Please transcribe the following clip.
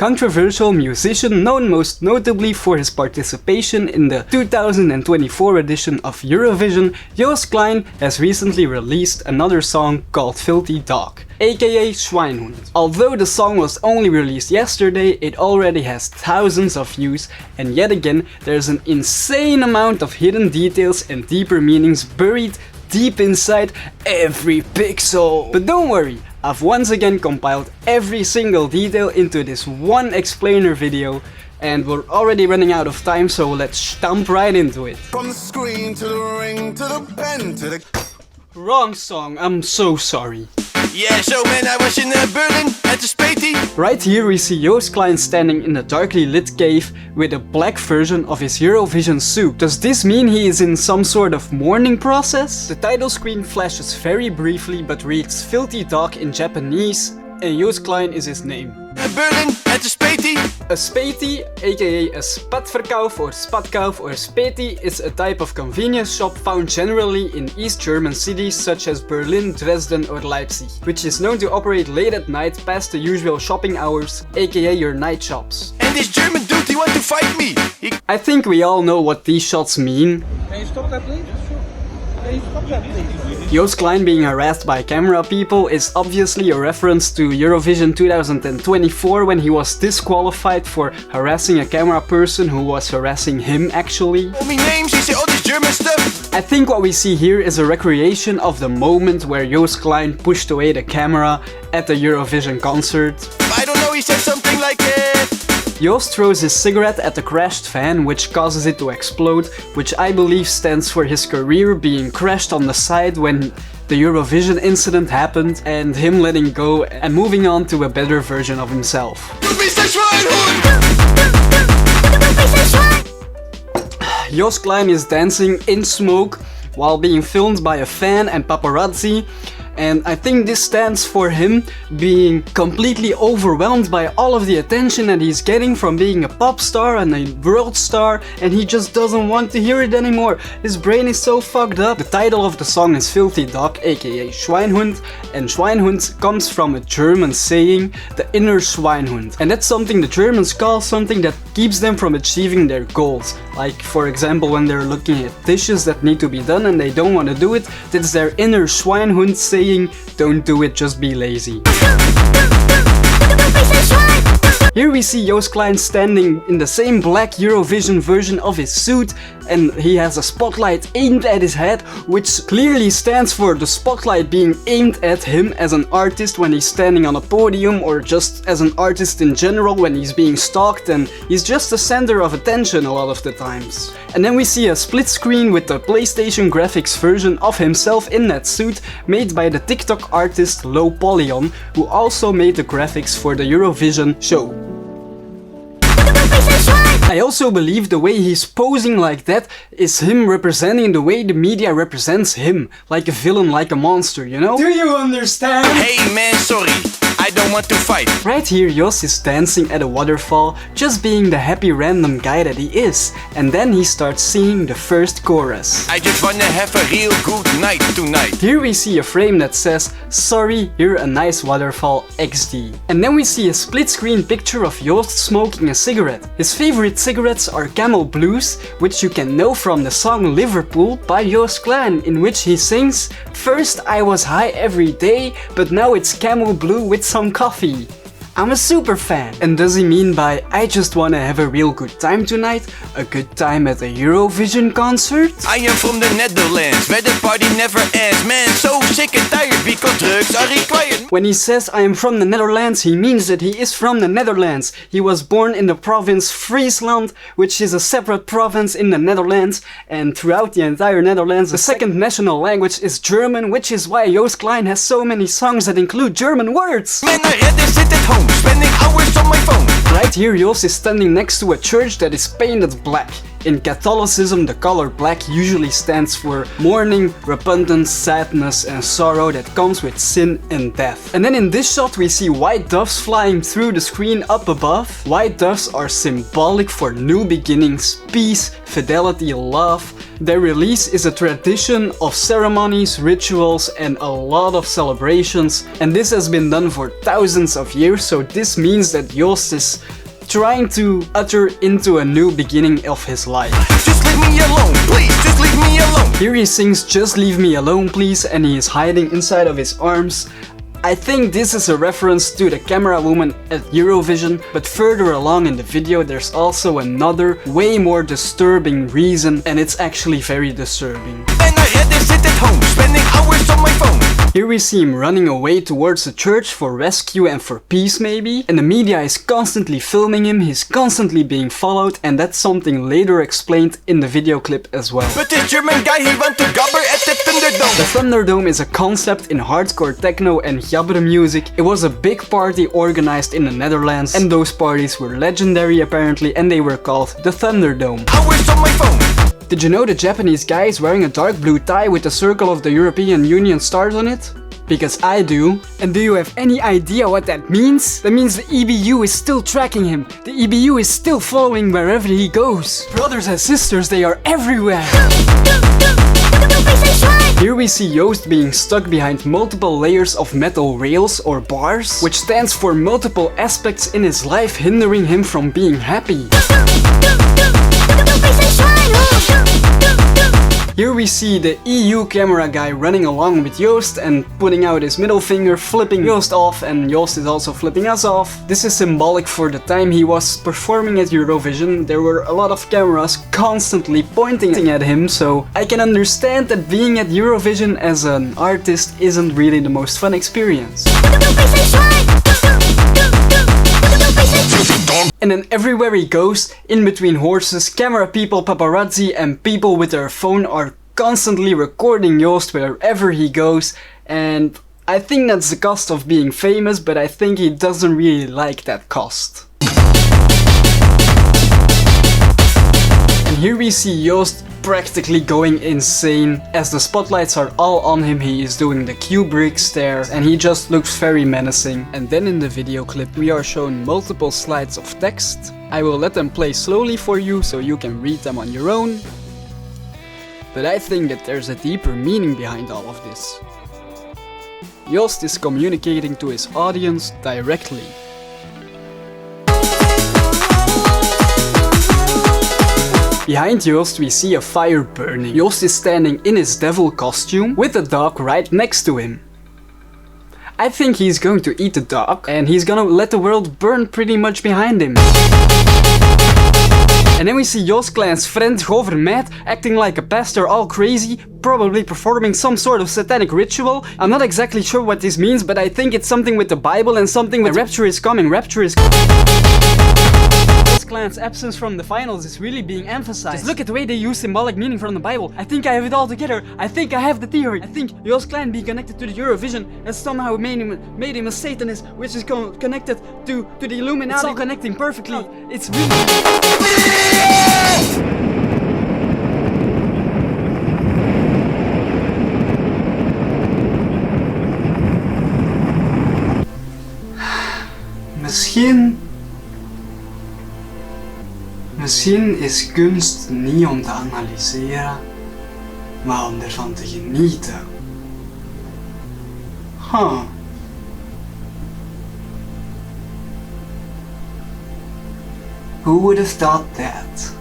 controversial musician known most notably for his participation in the 2024 edition of Eurovision, Joost Klein has recently released another song called Filthy Dog, aka Schweinhund. Although the song was only released yesterday, it already has thousands of views, and yet again there's an insane amount of hidden details and deeper meanings buried deep inside every pixel. But don't worry, I've once again compiled every single detail into this one explainer video, and we're already running out of time, so let's stomp right into it. From the screen to the ring to the pen to the... Wrong song, I'm so sorry. Yeah, so man, I was in Berlin at the Spatey. Right here we see Joost Klein standing in a darkly lit cave with a black version of his Eurovision suit. Does this mean he is in some sort of mourning process? The title screen flashes very briefly but reads Filthy Dog in Japanese, and Joost Klein is his name. Berlin at the Spatey. A spatey, aka a spatverkauf or spatkauf or spatey, is a type of convenience shop found generally in East German cities such as Berlin, Dresden or Leipzig, which is known to operate late at night past the usual shopping hours, aka your night shops. And this German dude, he want to fight me. I think we all know what these shots mean. Can you stop that please? Can you stop that please? Joost Klein being harassed by camera people is obviously a reference to Eurovision 2024 when he was disqualified for harassing a camera person who was harassing him actually. All me names, he say all this German stuff. I think what we see here is a recreation of the moment where Joost Klein pushed away the camera at the Eurovision concert. I don't know, he said something like Joost throws his cigarette at the crashed fan, which causes it to explode, which I believe stands for his career being crashed on the side when the Eurovision incident happened, and him letting go and moving on to a better version of himself. Joost Klein is dancing in smoke while being filmed by a fan and paparazzi. And I think this stands for him being completely overwhelmed by all of the attention that he's getting from being a pop star and a world star, and he just doesn't want to hear it anymore. His brain is so fucked up. The title of the song is Filthy Dog, aka Schweinhund, and Schweinhund comes from a German saying, the inner Schweinhund. And that's something the Germans call something that keeps them from achieving their goals. Like for example when they're looking at dishes that need to be done and they don't want to do it, that's their inner Schweinhund saying, don't do it, just be lazy. Here we see Joost Klein standing in the same black Eurovision version of his suit, and he has a spotlight aimed at his head, which clearly stands for the spotlight being aimed at him as an artist when he's standing on a podium, or just as an artist in general when he's being stalked, and he's just the center of attention a lot of the times. And then we see a split screen with the PlayStation graphics version of himself in that suit, made by the TikTok artist Maloo Baloo, who also made the graphics for the Eurovision show. I also believe the way he's posing like that is him representing the way the media represents him, like a villain, like a monster, you know? Do you understand? Hey man, sorry, I don't want to fight. Right here Joost is dancing at a waterfall, just being the happy random guy that he is, and then he starts singing the first chorus. I just wanna have a real good night tonight. Here we see a frame that says, sorry, you're a nice waterfall XD. And then we see a split screen picture of Joost smoking a cigarette. His favorite cigarettes are Camel Blues, which you can know from the song Liverpool by Joost Klein, in which he sings, first I was high every day, but now it's Camel Blue with some coffee. I'm a super fan. And does he mean by I just wanna have a real good time tonight? A good time at a Eurovision concert? I am from the Netherlands, where the party never ends. Man, so sick and tired because drugs are required. When he says I am from the Netherlands, he means that he is from the Netherlands. He was born in the province Friesland, which is a separate province in the Netherlands, and throughout the entire Netherlands, the second national language is German, which is why Joost Klein has so many songs that include German words. Man, I rather sit at home, spending hours on my phone. Right here Joost is standing next to a church that is painted black. In Catholicism, the color black usually stands for mourning, repentance, sadness and sorrow that comes with sin and death. And then in this shot we see white doves flying through the screen up above. White doves are symbolic for new beginnings, peace, fidelity, love. Their release is a tradition of ceremonies, rituals and a lot of celebrations, and this has been done for thousands of years, so this means that Joost is trying to usher into a new beginning of his life. Just leave me alone, please, just leave me alone. Here he sings "Just Leave Me Alone Please" and he is hiding inside of his arms. I think this is a reference to the camera woman at Eurovision, but further along in the video there's also another, way more disturbing reason, and it's actually very disturbing. And I had to sit at home, spending hours on my phone. Here we see him running away towards the church for rescue and for peace maybe, and the media is constantly filming him, he's constantly being followed, and that's something later explained in the video clip as well. But this German guy, he went to gabber at the Thunderdome. The Thunderdome is a concept in hardcore techno and gabber music. It was a big party organized in the Netherlands, and those parties were legendary apparently, and they were called the Thunderdome. Hours on my phone. Did you know the Japanese guy is wearing a dark blue tie with the circle of the European Union stars on it? Because I do. And do you have any idea what that means? That means the EBU is still tracking him. The EBU is still following wherever he goes. Brothers and sisters, they are everywhere. Here we see Joost being stuck behind multiple layers of metal rails or bars, which stands for multiple aspects in his life hindering him from being happy. Here we see the EU camera guy running along with Joost and putting out his middle finger, flipping Joost off, and Joost is also flipping us off. This is symbolic for the time he was performing at Eurovision. There were a lot of cameras constantly pointing at him, so I can understand that being at Eurovision as an artist isn't really the most fun experience. And then everywhere he goes, in between horses, camera people, paparazzi and people with their phone are constantly recording Joost wherever he goes, and I think that's the cost of being famous, but I think he doesn't really like that cost. And here we see Joost practically going insane. As the spotlights are all on him, he is doing the Kubrick stare and he just looks very menacing. And then in the video clip we are shown multiple slides of text. I will let them play slowly for you so you can read them on your own. But I think that there's a deeper meaning behind all of this. Joost is communicating to his audience directly. Behind Joost we see a fire burning. Joost is standing in his devil costume with a dog right next to him. I think he's going to eat the dog and he's gonna let the world burn pretty much behind him. And then we see Joost Klein's friend Government acting like a pastor, all crazy, probably performing some sort of satanic ritual. I'm not exactly sure what this means, but I think it's something with the Bible and something with rapture is coming, rapture is coming. Joost Klein's absence from the finals is really being emphasized. Just look at the way they use symbolic meaning from the Bible. I think I have it all together. I think I have the theory. I think Joost Klein being connected to the Eurovision has somehow made him a Satanist, which is connected to the Illuminati. It's all connecting perfectly. It's really... Misschien is kunst niet om te analyseren, maar om ervan te genieten. Huh. Who would have thought that?